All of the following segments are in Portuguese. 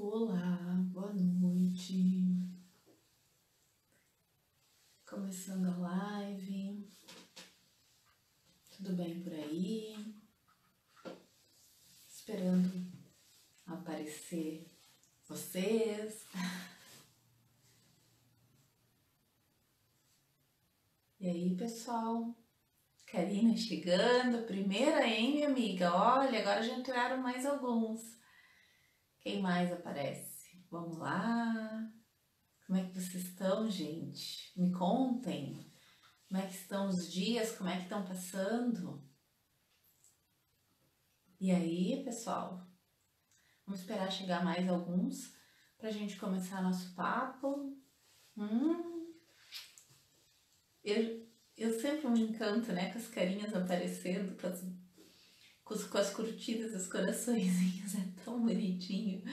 Olá, boa noite. Começando a live. Tudo bem por aí? Esperando aparecer vocês. E aí, pessoal? Karina chegando, primeira, hein, minha amiga? Olha, agora já entraram mais alguns. Quem mais aparece? Vamos lá. Como é que vocês estão, gente? Me contem. Como é que estão os dias? Como é que estão passando? E aí, pessoal? Vamos esperar chegar mais alguns pra gente começar nosso papo. Eu sempre me encanto, né, com as carinhas aparecendo, com as curtidas, os coraçõezinhos. É tão bonitinho.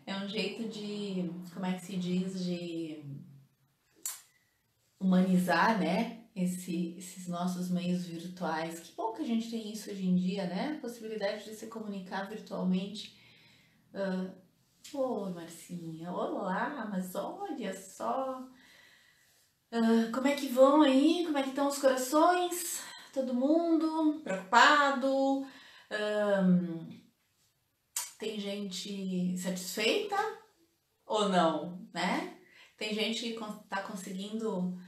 É um jeito de, como é que se diz, de humanizar, né, esses nossos meios virtuais. Que bom que a gente tem isso hoje em dia, né? Possibilidade de se comunicar virtualmente. Oi, Marcinha. Olá, mas olha só. Como é que vão aí? Como é que estão os corações? Todo mundo preocupado? Tem gente satisfeita ou não, né? Tem gente que está conseguindo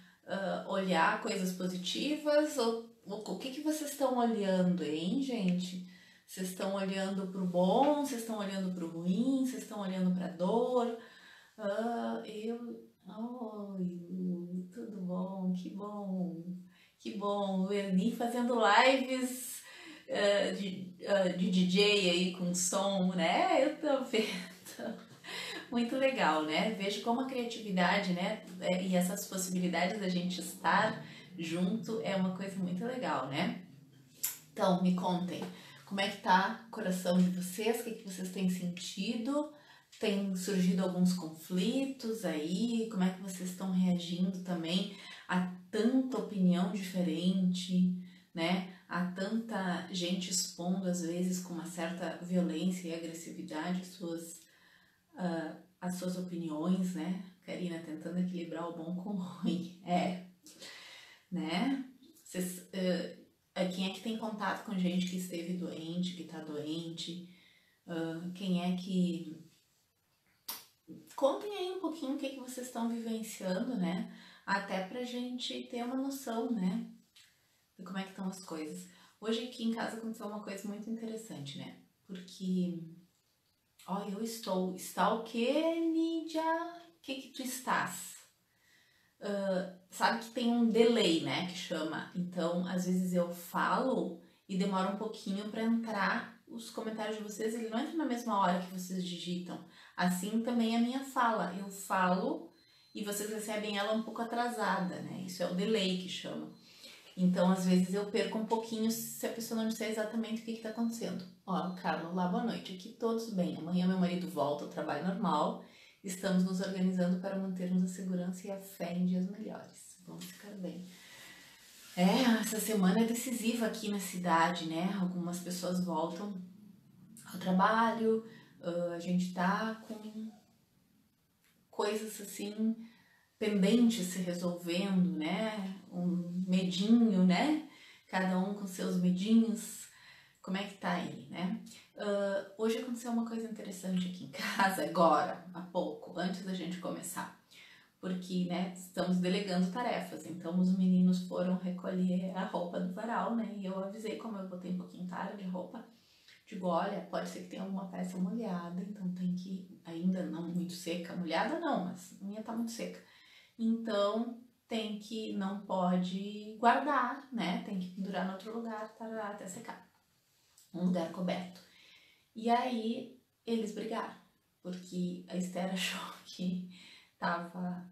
olhar coisas positivas? Ou o que vocês estão olhando, hein, gente? Vocês estão olhando para o bom? Vocês estão olhando para o ruim? Vocês estão olhando para a dor? Oi, tudo bom? Que bom, que bom. O Erni fazendo lives de DJ aí com som, né? Eu tô vendo. Muito legal, né? Vejo como a criatividade, né? E essas possibilidades da gente estar junto é uma coisa muito legal, né? Então, me contem, como é que tá o coração de vocês? O que vocês têm sentido? Tem surgido alguns conflitos aí? Como é que vocês estão reagindo também a tanta opinião diferente, né? A tanta gente expondo, às vezes, com uma certa violência e agressividade as suas opiniões, né? Karina tentando equilibrar o bom com o ruim. Né? Vocês, quem é que tem contato com gente que esteve doente, que tá doente? Quem é que... Contem aí um pouquinho o que vocês estão vivenciando, né? Até pra gente ter uma noção, né? De como é que estão as coisas. Hoje aqui em casa aconteceu uma coisa muito interessante, né? Porque... eu estou... Está o quê, Nídia? O que tu estás? Sabe que tem um delay, né, que chama. Então, às vezes eu falo e demora um pouquinho para entrar os comentários de vocês. Ele não entra na mesma hora que vocês digitam. Assim também a minha fala. Eu falo e vocês recebem ela um pouco atrasada, né? Isso é o delay que chama. Então, às vezes eu perco um pouquinho se a pessoa não disser exatamente o que está acontecendo. Carla, olá, boa noite. Aqui todos bem. Amanhã meu marido volta ao trabalho normal. Estamos nos organizando para mantermos a segurança e a fé em dias melhores. Vamos ficar bem. Essa semana é decisiva aqui na cidade, né? Algumas pessoas voltam ao trabalho, a gente tá com coisas assim pendentes se resolvendo, né? Um medinho, né? Cada um com seus medinhos. Como é que tá aí, né? Hoje aconteceu uma coisa interessante aqui em casa, agora, há pouco, antes da gente começar. Porque, né, estamos delegando tarefas, então os meninos foram recolher a roupa do varal, né? E eu avisei, como eu botei um pouquinho tarde de roupa, digo, olha, pode ser que tenha alguma peça molhada, então tem que, ainda não muito seca, molhada não, mas a minha tá muito seca. Então, não pode guardar, né? Tem que pendurar em outro lugar, tarará, até secar. Um lugar coberto. E aí, eles brigaram, porque a Esther achou que tava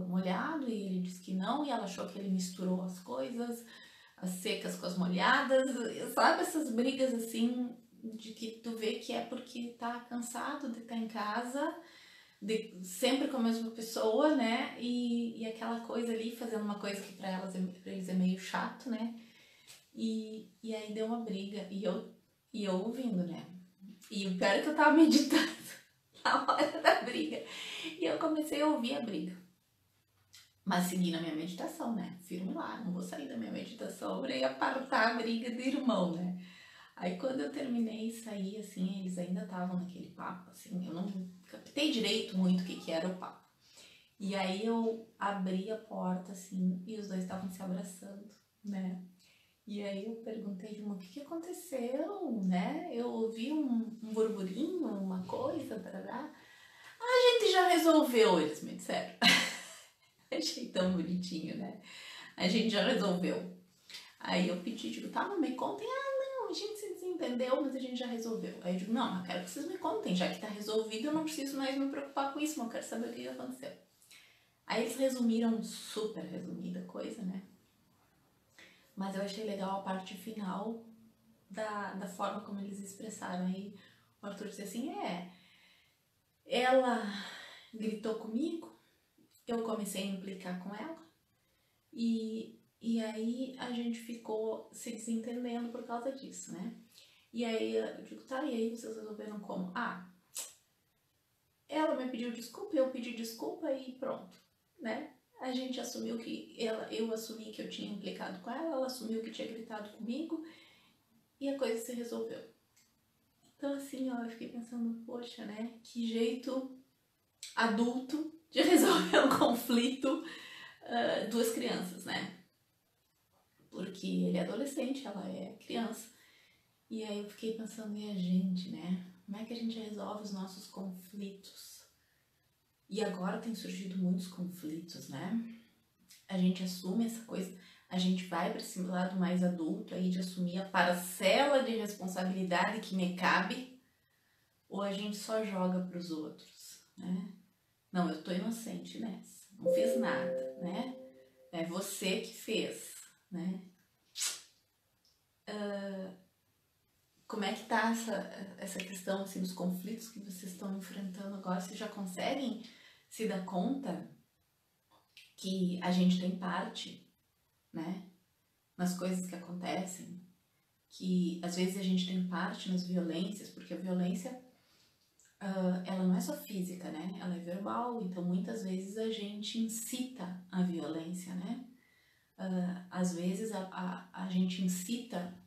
molhado e ele disse que não, e ela achou que ele misturou as coisas, as secas com as molhadas, sabe essas brigas assim, de que tu vê que é porque tá cansado de estar em casa, sempre com a mesma pessoa, né, e aquela coisa ali, fazendo uma coisa que pra eles é meio chato, né, e aí deu uma briga, e eu ouvindo, né, e o pior é que eu tava meditando a hora da briga. E eu comecei a ouvir a briga. Mas segui na minha meditação, né? Firme lá, não vou sair da minha meditação pra ir apartar a briga do irmão, né? Aí quando eu terminei e saí, assim, eles ainda estavam naquele papo, assim, eu não captei direito muito o que era o papo. E aí eu abri a porta, assim, e os dois estavam se abraçando, né? E aí eu perguntei, o que aconteceu, né? Eu ouvi um burburinho, uma coisa, tarará. A gente já resolveu, eles me disseram. Achei tão bonitinho, né? A gente já resolveu. Aí eu pedi, digo, tá, mas me contem. Não, a gente se desentendeu, mas a gente já resolveu. Aí eu digo, não, eu quero que vocês me contem, já que tá resolvido, eu não preciso mais me preocupar com isso, mas eu quero saber o que aconteceu. Aí eles resumiram, super resumida coisa, né? Mas eu achei legal a parte final da forma como eles expressaram. Aí o Arthur disse assim, ela gritou comigo, eu comecei a implicar com ela, e aí a gente ficou se desentendendo por causa disso, né? E aí eu digo, tá, e aí vocês resolveram como? Ela me pediu desculpa, eu pedi desculpa e pronto, né? A gente assumiu que eu assumi que eu tinha implicado com ela, ela assumiu que tinha gritado comigo e a coisa se resolveu. Então assim, ó, eu fiquei pensando, poxa, né? Que jeito adulto de resolver um conflito, duas crianças, né? Porque ele é adolescente, ela é criança. E aí eu fiquei pensando, e a gente, né? Como é que a gente resolve os nossos conflitos? E agora tem surgido muitos conflitos, né? A gente assume essa coisa, a gente vai para esse lado mais adulto aí de assumir a parcela de responsabilidade que me cabe, ou a gente só joga para os outros, né? Não, eu tô inocente nessa, não fiz nada, né? É você que fez, né? Como é que tá essa questão assim, dos conflitos que vocês estão enfrentando agora? Vocês já conseguem se dar conta que a gente tem parte, né, nas coisas que acontecem? Que às vezes a gente tem parte nas violências, porque a violência, ela não é só física, né? Ela é verbal, então muitas vezes a gente incita a violência, né? Às vezes a gente incita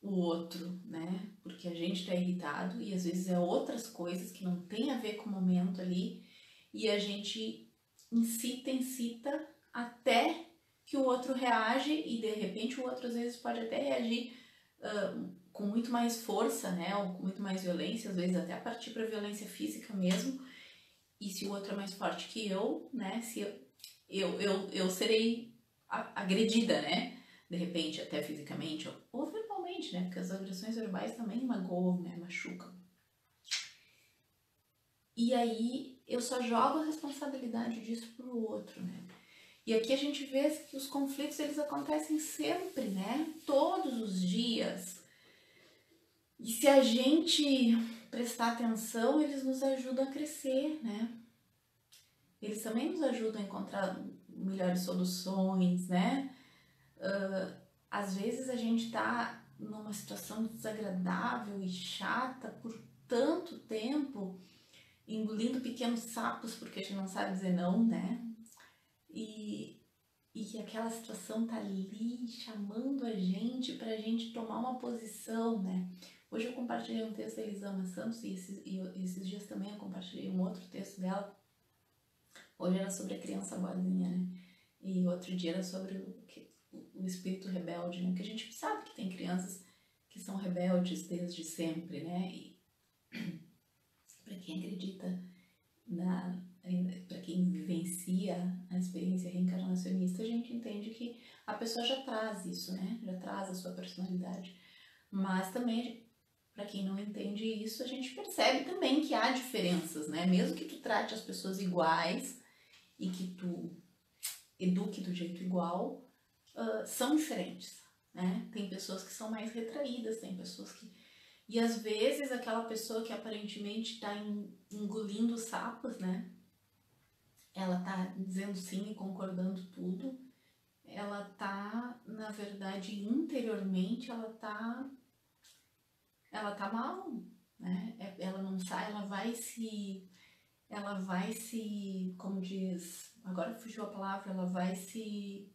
o outro, né? Porque a gente tá irritado e às vezes é outras coisas que não tem a ver com o momento ali e a gente incita até que o outro reage e de repente o outro às vezes pode até reagir com muito mais força, né? Ou com muito mais violência, às vezes até partir para violência física mesmo. E se o outro é mais forte que eu, né? Se eu serei agredida, né? De repente, até fisicamente ou verbalmente, né? Porque as agressões verbais também magoam, né? Machucam. E aí eu só jogo a responsabilidade disso pro outro, né? E aqui a gente vê que os conflitos eles acontecem sempre, né? Todos os dias. E se a gente prestar atenção, eles nos ajudam a crescer, né? Eles também nos ajudam a encontrar melhores soluções, né? Às vezes a gente tá numa situação desagradável e chata por tanto tempo, engolindo pequenos sapos porque a gente não sabe dizer não, né? E aquela situação tá ali chamando a gente pra gente tomar uma posição, né? Hoje eu compartilhei um texto da Elisama Santos e esses dias também eu compartilhei um outro texto dela. Hoje era sobre a criança boazinha, né? E outro dia era sobre o espírito rebelde, né? Que a gente sabe que tem crianças que são rebeldes desde sempre, né? E para quem acredita para quem vivencia a experiência reencarnacionista, a gente entende que a pessoa já traz isso, né? Já traz a sua personalidade. Mas também, para quem não entende isso, a gente percebe também que há diferenças, né? Mesmo que tu trate as pessoas iguais e que tu eduque do jeito igual, são diferentes, né? Tem pessoas que são mais retraídas, tem pessoas que... E às vezes aquela pessoa que aparentemente está engolindo sapos, né? Ela tá dizendo sim e concordando tudo, ela tá, na verdade, interiormente, ela tá mal, né? Ela não avançar, ela vai se, como diz, agora fugiu a palavra, ela vai se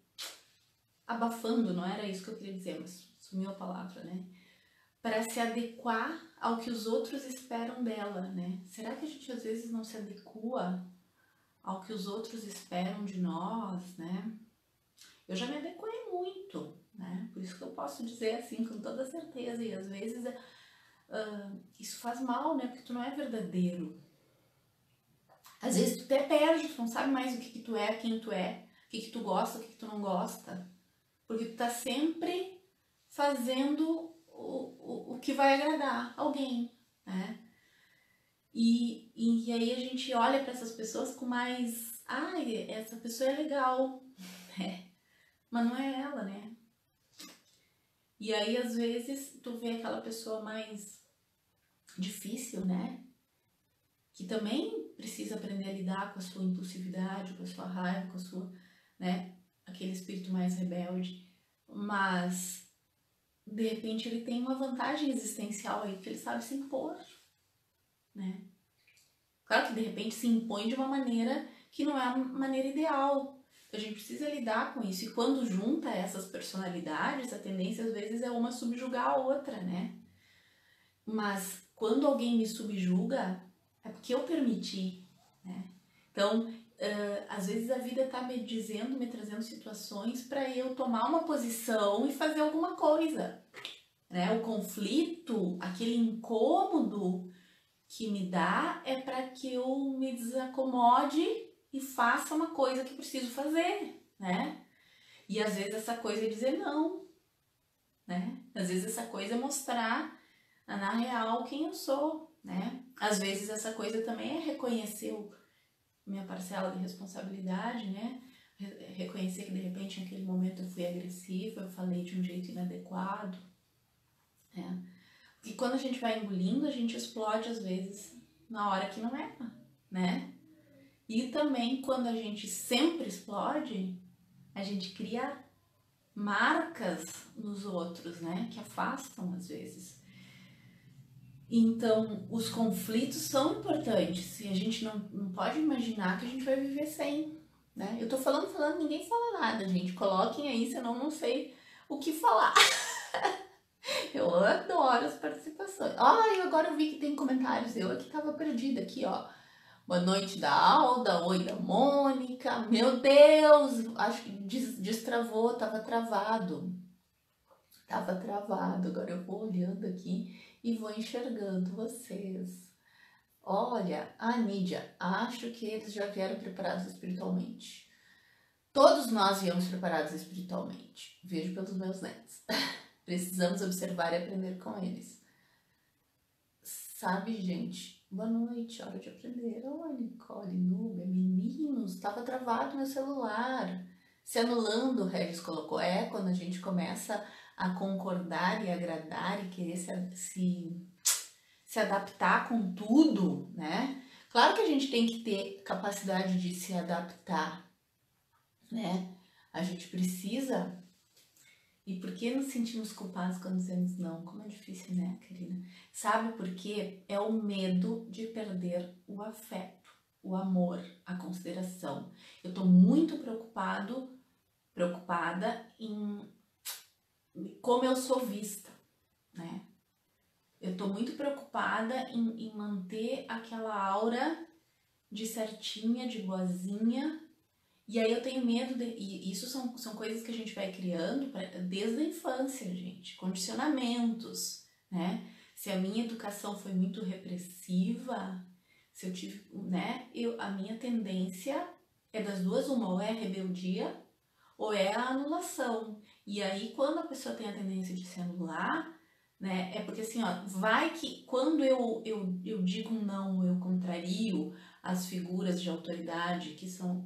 abafando, não era isso que eu queria dizer, mas sumiu a palavra, né? Para se adequar ao que os outros esperam dela, né? Será que a gente às vezes não se adequa ao que os outros esperam de nós, né? Eu já me adequei muito, né? Por isso que eu posso dizer assim com toda certeza, e às vezes isso faz mal, né? Porque tu não é verdadeiro. Às vezes tu até perde, tu não sabe mais o que tu é, quem tu é, o que tu gosta, o que tu não gosta. Porque tu tá sempre fazendo o que vai agradar alguém, né? E aí a gente olha para essas pessoas com mais... Ai, essa pessoa é legal, né? Mas não é ela, né? E aí às vezes tu vê aquela pessoa mais difícil, né? Que também precisa aprender a lidar com a sua impulsividade, com a sua raiva, com a sua, né? Aquele espírito mais rebelde. Mas de repente ele tem uma vantagem existencial aí, que ele sabe se impor, né? Claro que de repente se impõe de uma maneira que não é a maneira ideal. Então a gente precisa lidar com isso. E quando junta essas personalidades, a tendência às vezes é uma subjugar a outra, né? Mas quando alguém me subjuga, é porque eu permiti, né? Então, às vezes a vida tá me dizendo, me trazendo situações para eu tomar uma posição e fazer alguma coisa, né? O conflito, aquele incômodo que me dá é para que eu me desacomode e faça uma coisa que preciso fazer, né? E às vezes essa coisa é dizer não, né? Às vezes essa coisa é mostrar na real quem eu sou, né? Às vezes essa coisa também é reconhecer minha parcela de responsabilidade, né? Reconhecer que de repente naquele momento eu fui agressiva, eu falei de um jeito inadequado, né? E quando a gente vai engolindo, a gente explode às vezes na hora que não é, né? E também quando a gente sempre explode, a gente cria marcas nos outros, né? Que afastam às vezes. Então, os conflitos são importantes e a gente não pode imaginar que a gente vai viver sem, né? Eu tô falando, ninguém fala nada, gente. Coloquem aí, senão eu não sei o que falar. Eu adoro as participações. Agora eu vi que tem comentários. Eu aqui tava perdida aqui, ó. Boa noite da Alda, oi da Mônica. Meu Deus, acho que destravou, tava travado. Tava travado. Agora eu vou olhando aqui e vou enxergando vocês. Olha, a Nídia, acho que eles já vieram preparados espiritualmente. Todos nós viemos preparados espiritualmente. Vejo pelos meus netos. Precisamos observar e aprender com eles. Sabe, gente? Boa noite, hora de aprender. Oi, Nicole, Núbia, meninos, estava travado meu celular. Se anulando, o Regis colocou. Quando a gente começa a concordar e agradar e querer se adaptar com tudo, né? Claro que a gente tem que ter capacidade de se adaptar, né? A gente precisa. E por que nos sentimos culpados quando dizemos não? Como é difícil, né, querida? Sabe por quê? É o medo de perder o afeto, o amor, a consideração. Eu tô muito preocupada em como eu sou vista, né? Eu tô muito preocupada em manter aquela aura de certinha, de boazinha. E aí eu tenho medo, e isso são coisas que a gente vai criando desde a infância, gente. Condicionamentos, né? Se a minha educação foi muito repressiva, se eu tive, né? A minha tendência é das duas uma, ou é a rebeldia, ou é a anulação. E aí quando a pessoa tem a tendência de se anular, né? É porque assim, ó, vai que quando eu digo não, eu contrario as figuras de autoridade, que são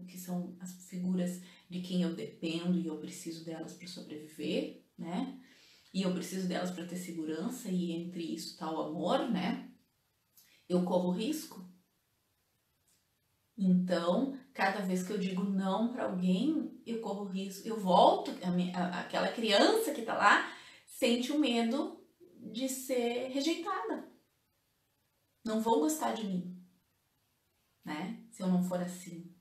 as figuras de quem eu dependo e eu preciso delas para sobreviver, né? E eu preciso delas para ter segurança, e entre isso tá o amor, né? Eu corro risco. Então, cada vez que eu digo não para alguém, eu corro risco, eu volto, aquela criança que tá lá sente o medo de ser rejeitada. não vão gostar de mim, né? Se eu não for assim.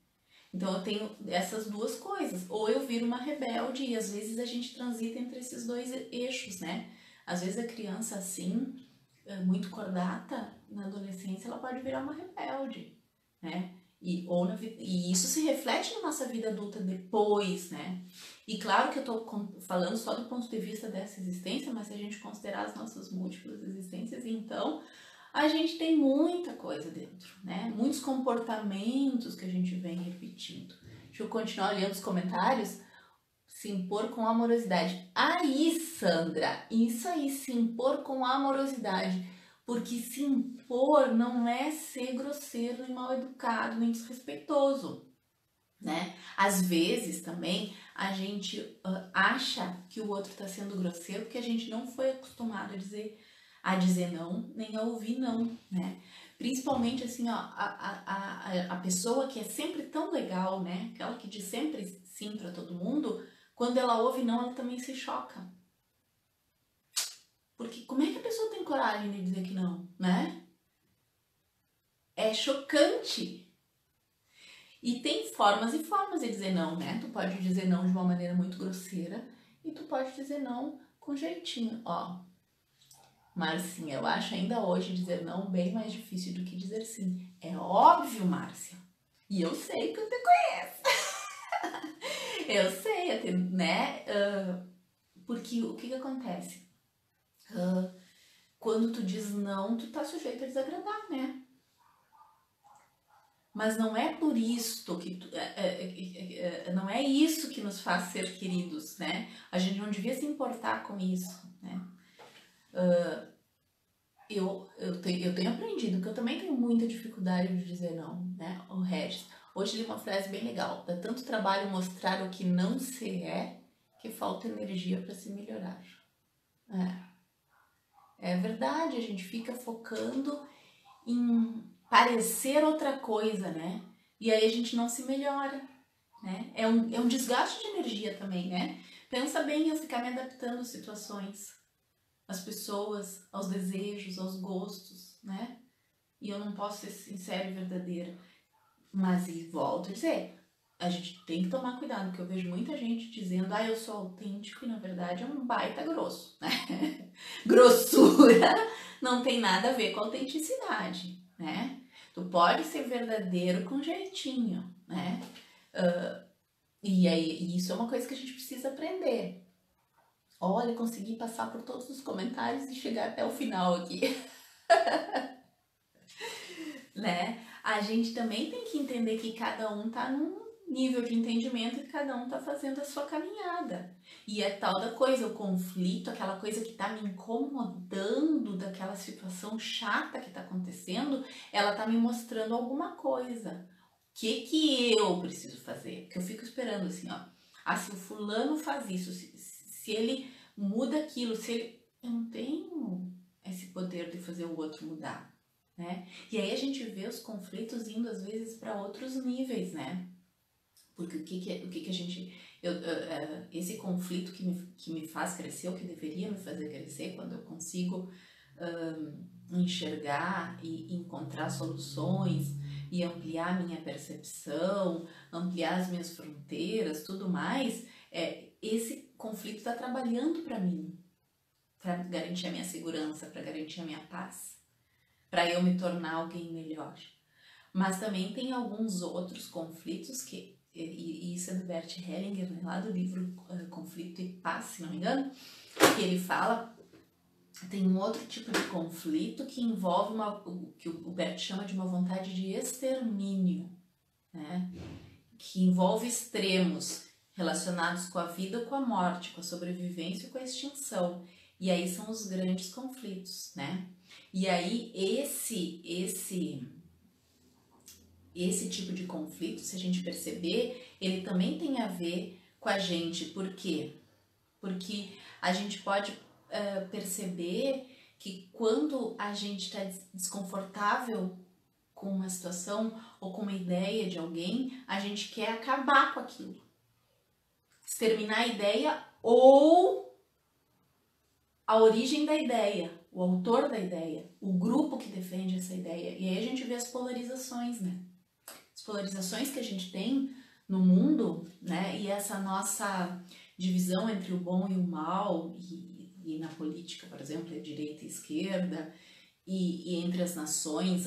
Então eu tenho essas duas coisas. Ou eu viro uma rebelde e às vezes a gente transita entre esses dois eixos, né? Às vezes a criança assim, muito cordata, na adolescência ela pode virar uma rebelde, né? E isso se reflete na nossa vida adulta depois, né? E claro que eu tô falando só do ponto de vista dessa existência, mas se a gente considerar as nossas múltiplas existências, então a gente tem muita coisa dentro, né? Muitos comportamentos que a gente vem repetindo. Deixa eu continuar olhando os comentários. Se impor com amorosidade. Aí, Sandra, isso aí, se impor com amorosidade. Porque se impor não é ser grosseiro, nem mal educado, nem desrespeitoso, né? Às vezes também a gente acha que o outro está sendo grosseiro porque a gente não foi acostumado a dizer não, nem a ouvir não, né? Principalmente assim, ó, a pessoa que é sempre tão legal, né? Aquela que diz sempre sim para todo mundo, quando ela ouve não, ela também se choca. Porque como é que a pessoa tem coragem de dizer que não, né? É chocante. E tem formas e formas de dizer não, né? Tu pode dizer não de uma maneira muito grosseira e tu pode dizer não com jeitinho, ó. Márcia, eu acho ainda hoje dizer não bem mais difícil do que dizer sim. É óbvio, Márcia. E eu sei que eu te conheço. Eu sei, né? Porque o que acontece? Quando tu diz não, tu tá sujeito a desagradar, né? Mas não é por isto que não é isso que nos faz ser queridos, né? A gente não devia se importar com isso, né? Eu tenho aprendido que eu também tenho muita dificuldade de dizer não, né? O Regis, hoje li uma frase bem legal: dá tanto trabalho mostrar o que não se é que falta energia para se melhorar. É verdade, a gente fica focando em parecer outra coisa, né? E aí a gente não se melhora, né? É um desgaste de energia também, né? Pensa bem eu ficar me adaptando às situações, às pessoas, aos desejos, aos gostos, né? E eu não posso ser sincera e verdadeira. Mas, e volto a dizer, a gente tem que tomar cuidado, porque eu vejo muita gente dizendo, eu sou autêntico, e na verdade é um baita grosso, né? Grossura não tem nada a ver com autenticidade, né? Tu pode ser verdadeiro com jeitinho, né? E aí, isso é uma coisa que a gente precisa aprender. Olha, consegui passar por todos os comentários e chegar até o final aqui. Né? A gente também tem que entender que cada um tá num nível de entendimento e cada um tá fazendo a sua caminhada. E é tal da coisa, o conflito, aquela coisa que tá me incomodando daquela situação chata que tá acontecendo, ela tá me mostrando alguma coisa. O que eu preciso fazer? Porque eu fico esperando assim, ó. Se o fulano faz isso, se ele muda aquilo, se ele... Eu não tenho esse poder de fazer o outro mudar, né? E aí a gente vê os conflitos indo às vezes para outros níveis, né? Porque o que a gente... esse conflito que me faz crescer, o que deveria me fazer crescer, quando eu consigo enxergar e encontrar soluções e ampliar minha percepção, ampliar as minhas fronteiras, tudo mais, esse conflito está trabalhando para mim, para garantir a minha segurança, para garantir a minha paz, para eu me tornar alguém melhor. Mas também tem alguns outros conflitos e isso é do Bert Hellinger, né, lá do livro Conflito e Paz, se não me engano, que ele fala, tem um outro tipo de conflito que envolve o que o Bert chama de uma vontade de extermínio, né, que envolve extremos relacionados com a vida ou com a morte, com a sobrevivência ou com a extinção. E aí são os grandes conflitos, né? E aí esse tipo de conflito, se a gente perceber, ele também tem a ver com a gente. Por quê? Porque a gente pode perceber que quando a gente está desconfortável com uma situação ou com uma ideia de alguém, a gente quer acabar com aquilo. Exterminar a ideia ou a origem da ideia, o autor da ideia, o grupo que defende essa ideia. E aí a gente vê as polarizações, né? As polarizações que a gente tem no mundo, né? E essa nossa divisão entre o bom e o mal, e na política, por exemplo, a direita e a esquerda, e entre as nações,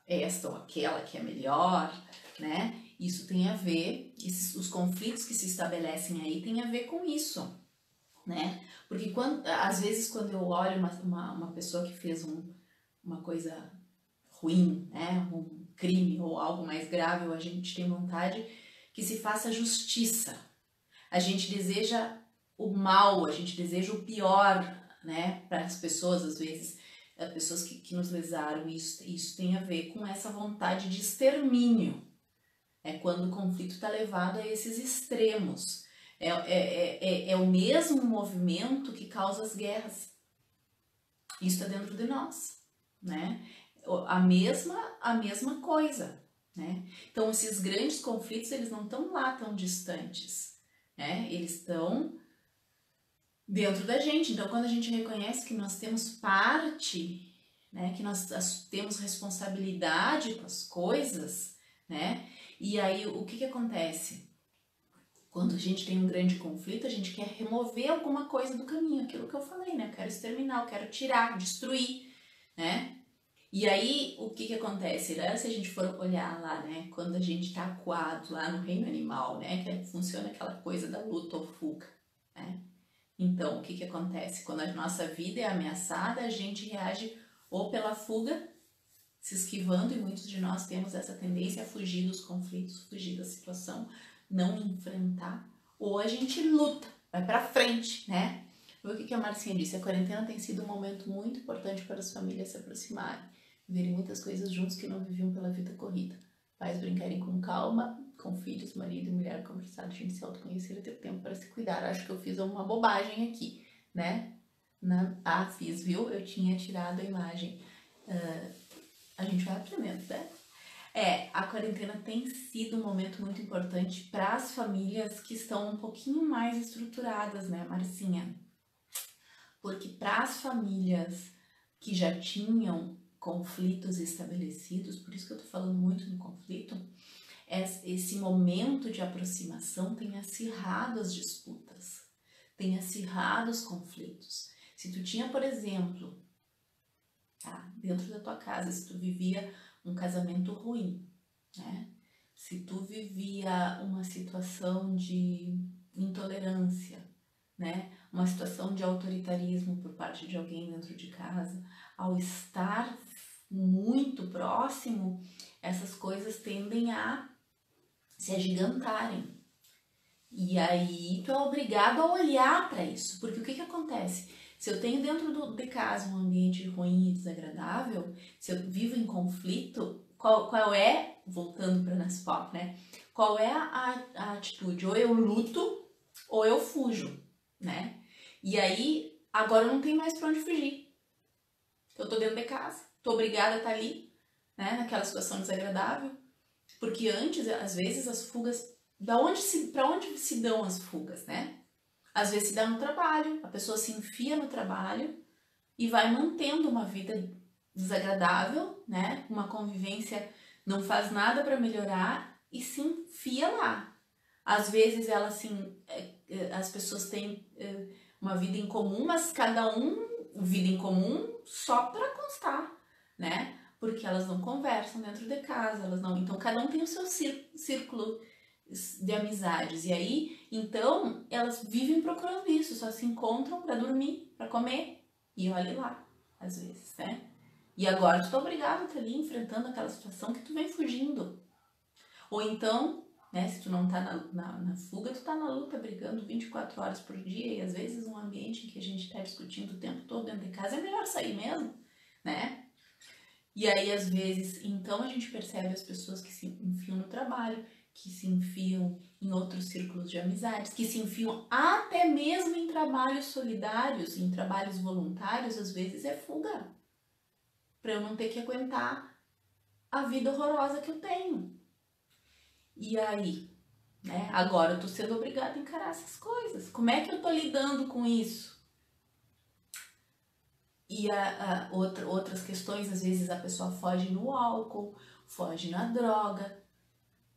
esta ou aquela que é melhor, né? Isso tem a ver, os conflitos que se estabelecem aí tem a ver com isso, né? Porque às vezes quando eu olho uma pessoa que fez uma coisa ruim, né? Um crime ou algo mais grave, a gente tem vontade que se faça justiça. A gente deseja o mal, a gente deseja o pior, né? Para as pessoas, às vezes, pessoas que nos lesaram. Isso tem a ver com essa vontade de extermínio. É quando o conflito está levado a esses extremos. É o mesmo movimento que causa as guerras. Isso está dentro de nós, né? A mesma coisa, né? Então, esses grandes conflitos, eles não estão lá tão distantes, né? Eles estão dentro da gente. Então, quando a gente reconhece que nós temos parte, né? Que nós temos responsabilidade com as coisas, né? E aí, o que acontece? Quando a gente tem um grande conflito, a gente quer remover alguma coisa do caminho, aquilo que eu falei, né? Eu quero exterminar, eu quero tirar, destruir, né? E aí, o que acontece, né? Se a gente for olhar lá, né? Quando a gente tá acuado lá no reino animal, né? Que funciona aquela coisa da luta ou fuga, né? Então, o que acontece? Quando a nossa vida é ameaçada, a gente reage ou pela fuga, se esquivando, e muitos de nós temos essa tendência a fugir dos conflitos, fugir da situação, não enfrentar, ou a gente luta, vai pra frente, né? O que a Marcinha disse? A quarentena tem sido um momento muito importante para as famílias se aproximarem, verem muitas coisas juntos que não viviam pela vida corrida. Pais brincarem com calma, com filhos, marido e mulher conversar, a gente se autoconhecer e ter tempo para se cuidar. Acho que eu fiz uma bobagem aqui, né? Fiz, viu? Eu tinha tirado a imagem. A gente vai aprendendo, né? A quarentena tem sido um momento muito importante para as famílias que estão um pouquinho mais estruturadas, né, Marcinha? Porque para as famílias que já tinham conflitos estabelecidos, por isso que eu tô falando muito no conflito, esse momento de aproximação tem acirrado as disputas, tem acirrado os conflitos. Se tu tinha, por exemplo, dentro da tua casa, se tu vivia um casamento ruim, né? Se tu vivia uma situação de intolerância, né? Uma situação de autoritarismo por parte de alguém dentro de casa, ao estar muito próximo, essas coisas tendem a se agigantarem. E aí tu é obrigado a olhar para isso, porque o que acontece? Se eu tenho dentro de casa um ambiente ruim e desagradável, se eu vivo em conflito, qual é, voltando para Nas Pop, né? Qual é a atitude? Ou eu luto ou eu fujo, né? E aí, agora eu não tenho mais para onde fugir. Eu tô dentro de casa, tô obrigada a estar ali, né? Naquela situação desagradável. Porque antes, às vezes, as fugas... Para onde se dão as fugas, né? Às vezes se dá no trabalho, a pessoa se enfia no trabalho e vai mantendo uma vida desagradável, né? Uma convivência, não faz nada para melhorar e se enfia lá. Às vezes ela assim, as pessoas têm uma vida em comum, mas cada um vida em comum só para constar, né? Porque elas não conversam dentro de casa, elas não. Então cada um tem o seu círculo de amizades. E aí, então, elas vivem procurando isso, só se encontram para dormir, para comer. E olha lá, às vezes, né? E agora tu tá obrigado a estar ali enfrentando aquela situação que tu vem fugindo. Ou então, né, se tu não tá na fuga, tu tá na luta, brigando 24 horas por dia. E às vezes um ambiente em que a gente tá discutindo o tempo todo dentro de casa, é melhor sair mesmo, né? E aí, às vezes, então a gente percebe as pessoas que se enfiam no trabalho, que se enfiam em outros círculos de amizades, que se enfiam até mesmo em trabalhos solidários, em trabalhos voluntários, às vezes é fuga. Para eu não ter que aguentar a vida horrorosa que eu tenho. E aí, né? Agora eu tô sendo obrigada a encarar essas coisas. Como é que eu tô lidando com isso? outras questões, às vezes a pessoa foge no álcool, foge na droga.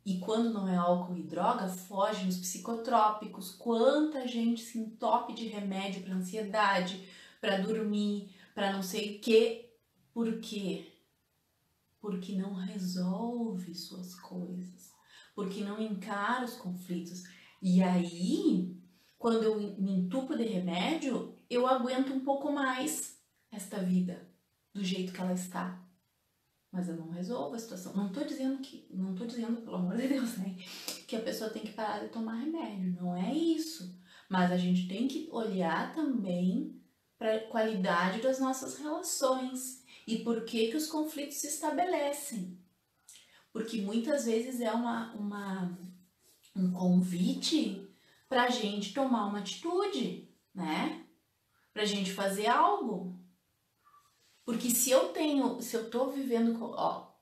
E quando não é álcool e droga, foge nos psicotrópicos. Quanta gente se entope de remédio para ansiedade, para dormir, para não sei o quê. Por quê? Porque não resolve suas coisas, porque não encara os conflitos. E aí, quando eu me entupo de remédio, eu aguento um pouco mais esta vida, do jeito que ela está. Mas eu não resolvo a situação. Não tô dizendo, pelo amor de Deus, né, que a pessoa tem que parar de tomar remédio. Não é isso. Mas a gente tem que olhar também para a qualidade das nossas relações e por que os conflitos se estabelecem. Porque muitas vezes é um convite para a gente tomar uma atitude, né? Para a gente fazer algo. Porque se eu tô vivendo com... a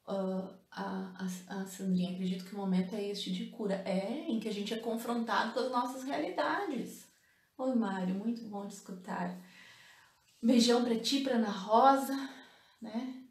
Sandrinha, acredito que o momento é este de cura. Em que a gente é confrontado com as nossas realidades. Oi, Mário, muito bom te escutar. Beijão pra ti, pra Ana Rosa, né?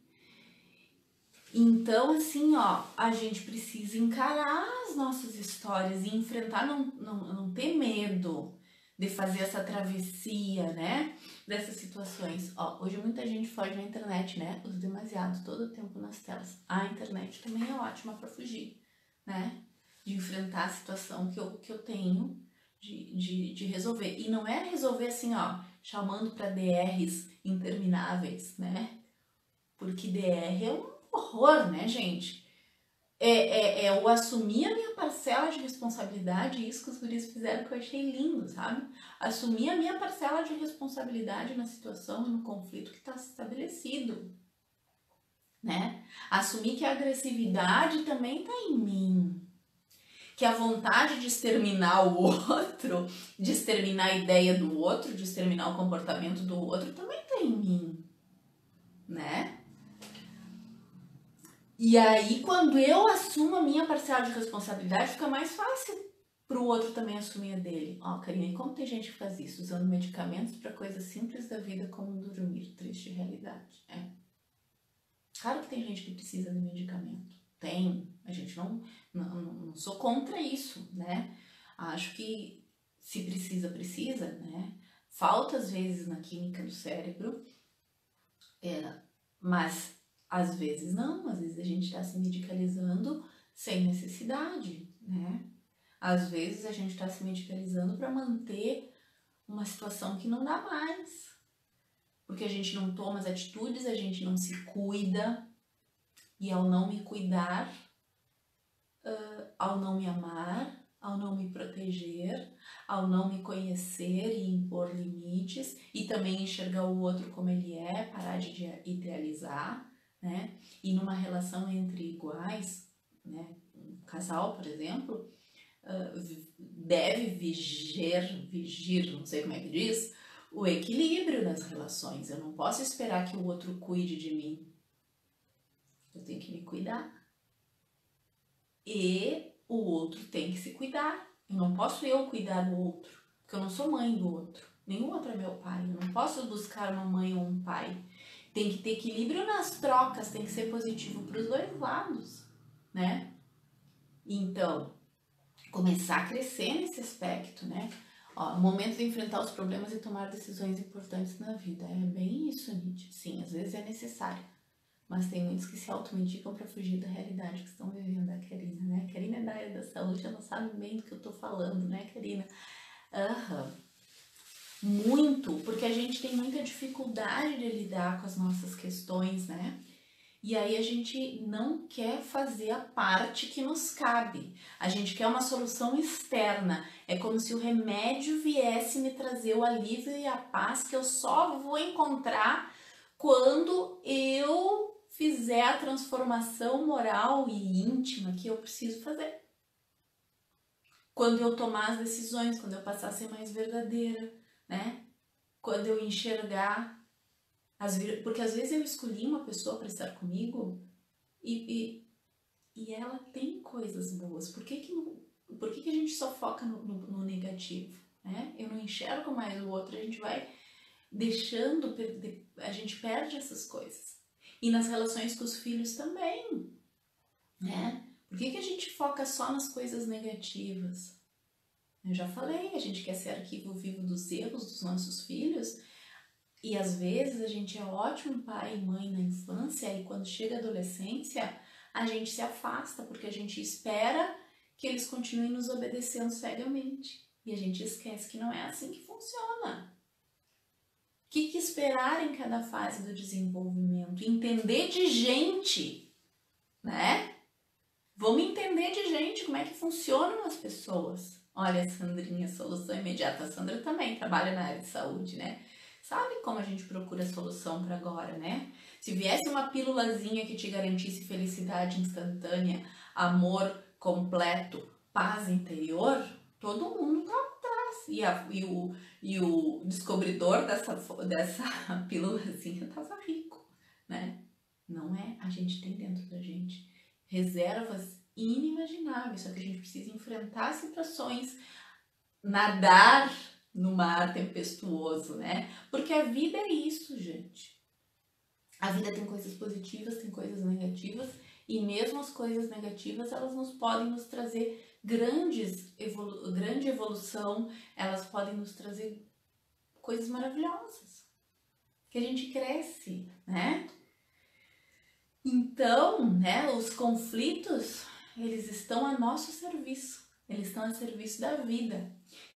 Então, assim, a gente precisa encarar as nossas histórias e enfrentar, não ter medo de fazer essa travessia, né, dessas situações. Hoje muita gente foge na internet, né, usa demasiado, todo o tempo nas telas. A internet também é ótima para fugir, né, de enfrentar a situação que eu tenho, de resolver. E não é resolver assim, chamando para DRs intermináveis, né, porque DR é um horror, né, gente? Eu assumir a minha parcela de responsabilidade, isso que os guris fizeram que eu achei lindo, sabe? Assumir a minha parcela de responsabilidade na situação e no conflito que está estabelecido, né? Assumir que a agressividade também está em mim, que a vontade de exterminar o outro, de exterminar a ideia do outro, de exterminar o comportamento do outro também está em mim, né? E aí, quando eu assumo a minha parcela de responsabilidade, fica mais fácil pro outro também assumir a dele. Karina, e como tem gente que faz isso? Usando medicamentos para coisas simples da vida, como dormir. Triste realidade. Claro que tem gente que precisa de medicamento. Tem. A gente não sou contra isso, né? Acho que se precisa, né? Falta, às vezes, na química do cérebro. Mas... às vezes não, às vezes a gente está se medicalizando sem necessidade, né? Às vezes a gente está se medicalizando para manter uma situação que não dá mais. Porque a gente não toma as atitudes, a gente não se cuida. E ao não me cuidar, ao não me amar, ao não me proteger, ao não me conhecer e impor limites, e também enxergar o outro como ele é, parar de idealizar, né? E numa relação entre iguais, né? Um casal, por exemplo, deve vigir, não sei como é que diz, o equilíbrio das relações. Eu não posso esperar que o outro cuide de mim. Eu tenho que me cuidar. E o outro tem que se cuidar. Eu não posso cuidar do outro, porque eu não sou mãe do outro. Nenhum outro é meu pai. Eu não posso buscar uma mãe ou um pai. Tem que ter equilíbrio nas trocas, tem que ser positivo para os dois lados, né? Então, começar a crescer nesse aspecto, né? Momento de enfrentar os problemas e tomar decisões importantes na vida. É bem isso, Nietzsche. Sim, às vezes é necessário. Mas tem muitos que se automedicam para fugir da realidade que estão vivendo, a Karina, né? A Karina é da área da saúde, ela sabe bem do que eu tô falando, né, Karina? Muito, porque a gente tem muita dificuldade de lidar com as nossas questões, né? E aí a gente não quer fazer a parte que nos cabe. A gente quer uma solução externa. É como se o remédio viesse me trazer o alívio e a paz que eu só vou encontrar quando eu fizer a transformação moral e íntima que eu preciso fazer. Quando eu tomar as decisões, quando eu passar a ser mais verdadeira, né? Quando eu enxergar, porque às vezes eu escolhi uma pessoa para estar comigo e ela tem coisas boas. Por que a gente só foca no negativo, né? Eu não enxergo mais o outro, a gente vai deixando, a gente perde essas coisas. E nas relações com os filhos também, né? Por que a gente foca só nas coisas negativas? Eu já falei, a gente quer ser arquivo vivo dos erros dos nossos filhos, e às vezes a gente é ótimo pai e mãe na infância, e quando chega a adolescência, a gente se afasta, porque a gente espera que eles continuem nos obedecendo cegamente. E a gente esquece que não é assim que funciona. O que esperar em cada fase do desenvolvimento? Entender de gente, né? Vamos entender de gente, como é que funcionam as pessoas. Olha, Sandrinha, solução imediata. A Sandra também trabalha na área de saúde, né? Sabe como a gente procura solução para agora, né? Se viesse uma pílulazinha que te garantisse felicidade instantânea, amor completo, paz interior, todo mundo tá atrás. E o descobridor dessa pílulazinha tava rico, né? Não é? A gente tem dentro da gente reservas inimagináveis, só que a gente precisa enfrentar situações, nadar no mar tempestuoso, né? Porque a vida é isso, gente. A vida tem coisas positivas, tem coisas negativas, e mesmo as coisas negativas, elas podem nos trazer grande evolução, elas podem nos trazer coisas maravilhosas, que a gente cresce, né? Então, né, os conflitos, eles estão a nosso serviço, eles estão a serviço da vida.